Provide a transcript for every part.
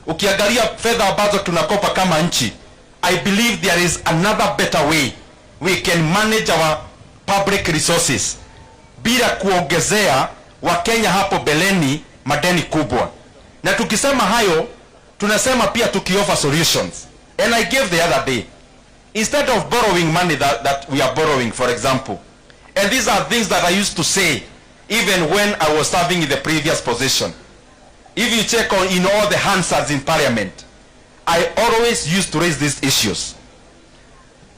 Ukiangalia fedha ambazo tunakopa kama nchi, I believe there is another better way we can manage our public resources bila kuongezea Wakenya hapo beleni madeni kubwa. Na tukisema hayo, tunasema pia tukioffer solutions. And I gave the other day, instead of borrowing money that we are borrowing, for example, and these are things that I used to say even when I was serving in the previous position. If you check on in all the Hansards in parliament, I always used to raise these issues.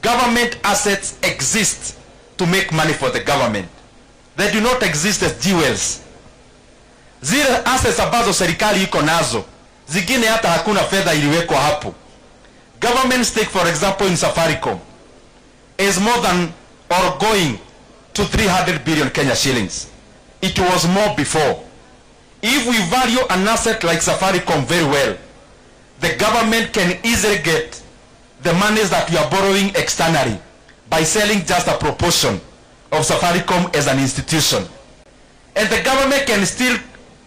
Government assets exist to make money for the government. They do not exist as jewels. Zile assets ambazo serikali iko nazo, zingine hata hakuna fedha iliwekwa hapo. Government stake, for example, in Safaricom is more than or going to 300 billion Kenya shillings. It was more before. If we value an asset like Safaricom very well, the government can easily get the monies that we are borrowing externally by selling just a proportion of Safaricom as an institution. And the government can still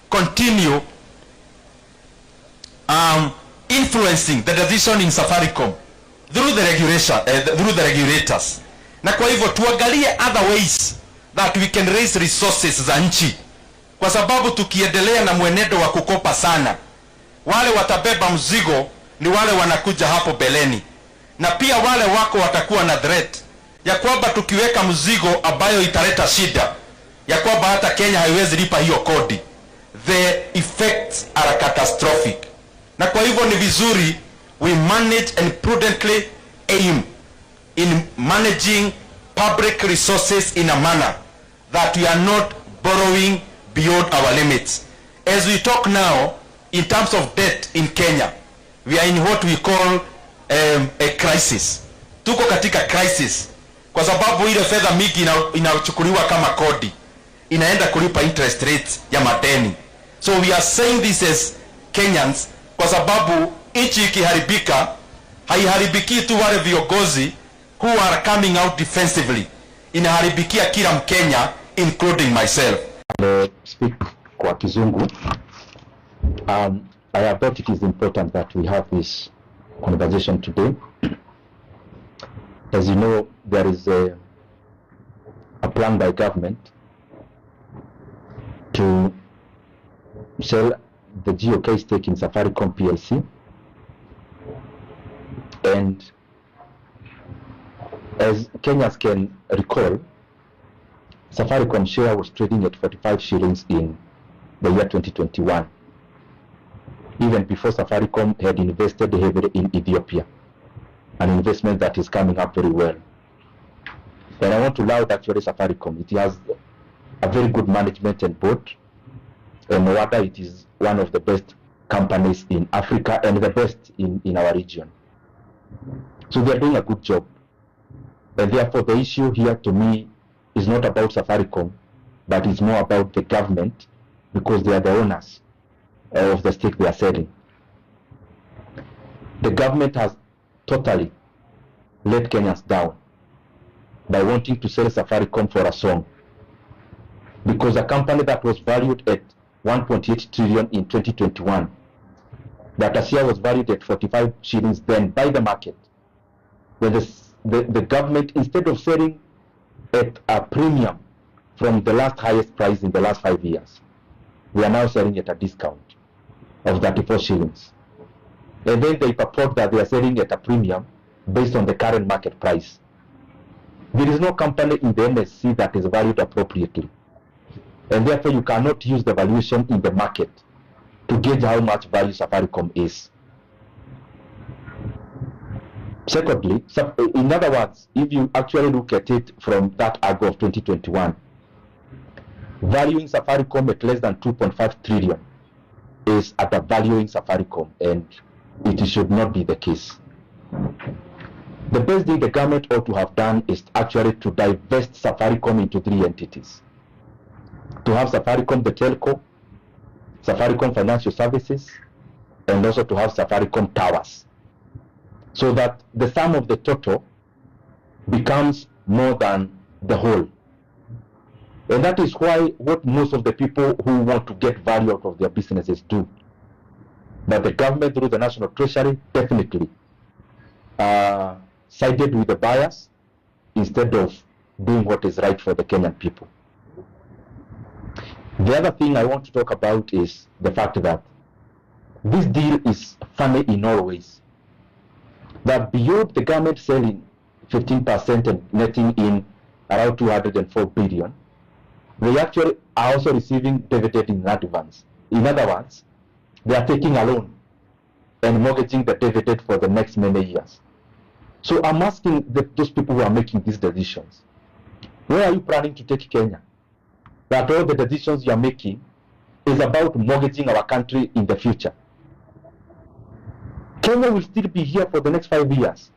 continue influencing the decision in Safaricom through the regulators. Na kwa hivyo tuangalie other ways that we can raise resources za nchi, kwa sababu tukiendelea na mwenendo wa kukopa sana, wale watabeba mzigo ni wale wanakuja hapo beleni, na pia wale wako watakuwa na threat ya kwamba tukiweka mzigo ambayo italeta shida ya kwamba hata Kenya haiwezi lipa hiyo kodi, the effects are catastrophic. Na kwa hivyo ni vizuri we manage and prudently aim in managing public resources in a manner that we are not borrowing beyond our limits. As we talk now, in terms of debt in Kenya, we are in what we call a crisis. Tuko katika crisis kwa sababu ile fedha mingi inachukuliwa kama kodi inaenda kulipa interest rates ya madeni. So we are saying this as Kenyans kwa sababu nchi ikiharibika haiharibiki tu wale viongozi who are coming out defensively, inaharibikia kila Mkenya including myself. Speak kwa Kizungu. I thought it is important that we have this conversation today. As you know, there is a plan by government to sell the GOK stake in Safaricom PLC, and as Kenyans can recall, Safaricom share was trading at 45 shillings in the year 2021, even before Safaricom had invested heavily in Ethiopia, an investment that is coming up very well. And I want to laud actually Safaricom. It has a very good management and board, and no wonder it is one of the best companies in Africa and the best in our region. So they are doing a good job. And therefore the issue here to me is not about Safaricom, but it's more about the government, because they are the owners of the stake they are selling. The government has totally let Kenyans down by wanting to sell Safaricom for a song, because a company that was valued at 1.8 trillion in 2021, that a share was valued at 45 shillings then by the market, when the government, instead of selling at a premium from the last highest price in the last 5 years, we are now selling at a discount of 34 shillings. And then they purport that they are selling at a premium based on the current market price. There is no company in the MSC that is valued appropriately, and therefore you cannot use the valuation in the market to gauge how much value Safaricom is. Secondly, in other words, if you actually look at it from that angle of 2021, valuing Safaricom at less than 2.5 trillion is at a valuing Safaricom, and it should not be the case. The best thing the government ought to have done is actually to divest Safaricom into 3 entities. To have Safaricom the telco, Safaricom Financial Services, and also to have Safaricom Towers, so that the sum of the total becomes more than the whole. And that is why what most of the people who want to get value out of their businesses do. But the government through the National Treasury definitely sided with the buyers instead of doing what is right for the Kenyan people. The other thing I want to talk about is the fact that this deal is funny in all ways. That beyond the government selling 15% and netting in around 204 billion, they actually are also receiving dividend in advance. In other words, they are taking a loan and mortgaging the dividend for the next many years. So I'm asking those people who are making these decisions, where are you planning to take Kenya? That all the decisions you are making is about mortgaging our country in the future. Kenya will still be here for the next 5 years.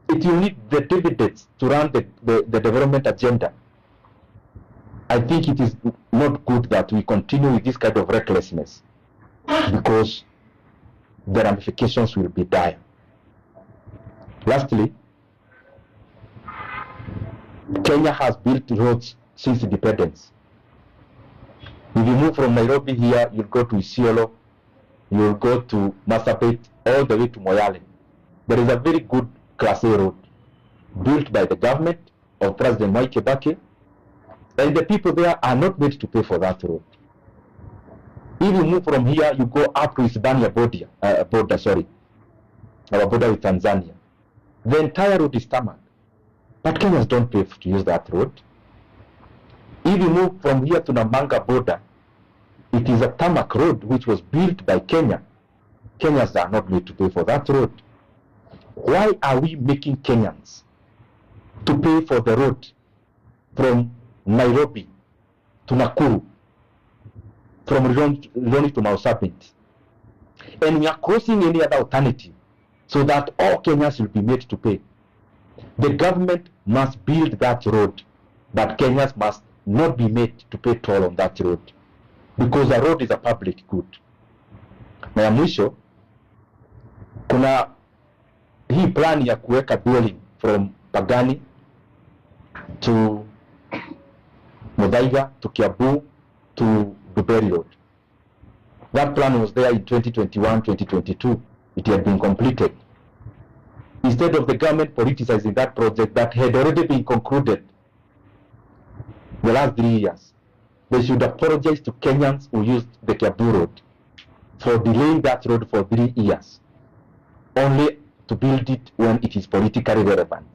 It will need the dividends to run the development agenda. I think it is not good that we continue with this kind of recklessness, because the ramifications will be dire. Lastly, Kenya has built roads since independence. If you move from Nairobi here, you'll go to Isiolo, you'll go to Marsabit, all the way to Moyale. There is a very good Class A road built by the government of President Mwai Kibaki, and the people there are not made to pay for that road. If you move from here, you go up to Hispania border, our border with Tanzania. The entire road is tarmac, but Kenyans don't pay to use that road. If you move from here to Namanga border, it is a tarmac road which was built by Kenya. Kenyans are not made to pay for that road. Why are we making Kenyans to pay for the road from Nairobi to Nakuru, from Rironi to Marsabit, and we are crossing any other alternative so that all Kenyans will be made to pay? The government must build that road, but Kenyans must not be made to pay toll on that road, because the road is a public good. Na ya mwisho, kuna hii plan ya kuweka dwelling from Pagani to Muthaiga to Kiambu to Duberi Road. That plan was there in 2021-2022. It had been completed. Instead of the government politicizing that project that had already been concluded the last 3 years, they should apologize to Kenyans who used the Kiambu Road for delaying that road for 3 years, only to build it when it is politically relevant.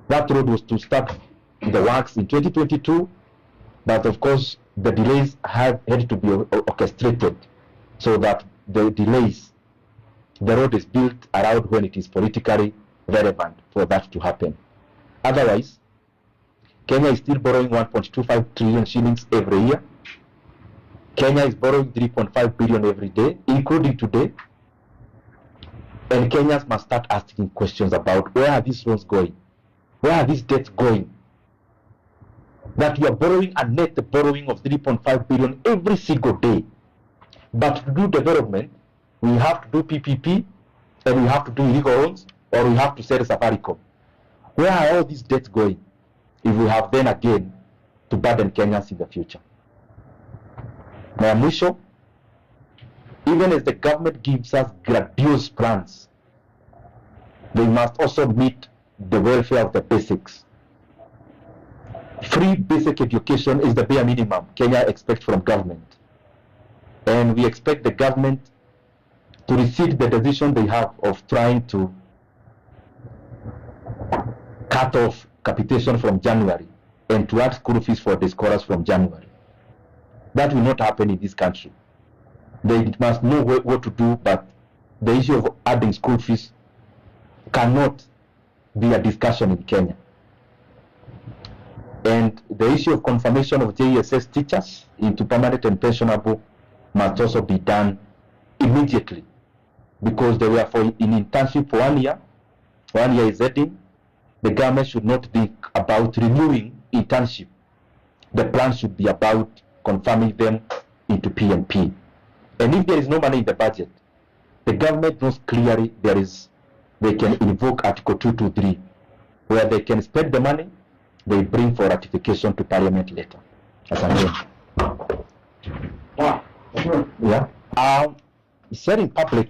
That road was to start the works in 2022, but of course the delays had to be orchestrated so that the road is built around when it is politically relevant for that to happen. Otherwise, Kenya is still borrowing 1.25 trillion shillings every year. Kenya is borrowing 3.5 billion every day, including today. And Kenyans must start asking questions about where are these loans going? Where are these debts going? That we are borrowing a net borrowing of 3.5 billion every single day. But to do development, we have to do PPP, and we have to do illegal loans, or we have to sell Safaricom. Where are all these debts going if we have then again to burden Kenyans in the future? Na mwisho, even as the government gives us grandiose plans, they must also meet the welfare of the basics. Free basic education is the bare minimum Kenya expects from government. And we expect the government to rescind the decision they have of trying to cut off capitation from January and to add school fees for the scholars from January. That will not happen in this country. They must know what to do, but the issue of adding school fees cannot be a discussion in Kenya. And the issue of confirmation of JSS teachers into permanent and pensionable must also be done immediately, because they were in internship for 1 year. 1 year is ending. The government should not think about renewing internship. The plan should be about confirming them into PNP. And if there is no money in the budget, the government knows clearly they can invoke Article 223, where they can spend the money they bring for ratification to Parliament later. Asante. Yeah. said in public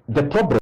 the problem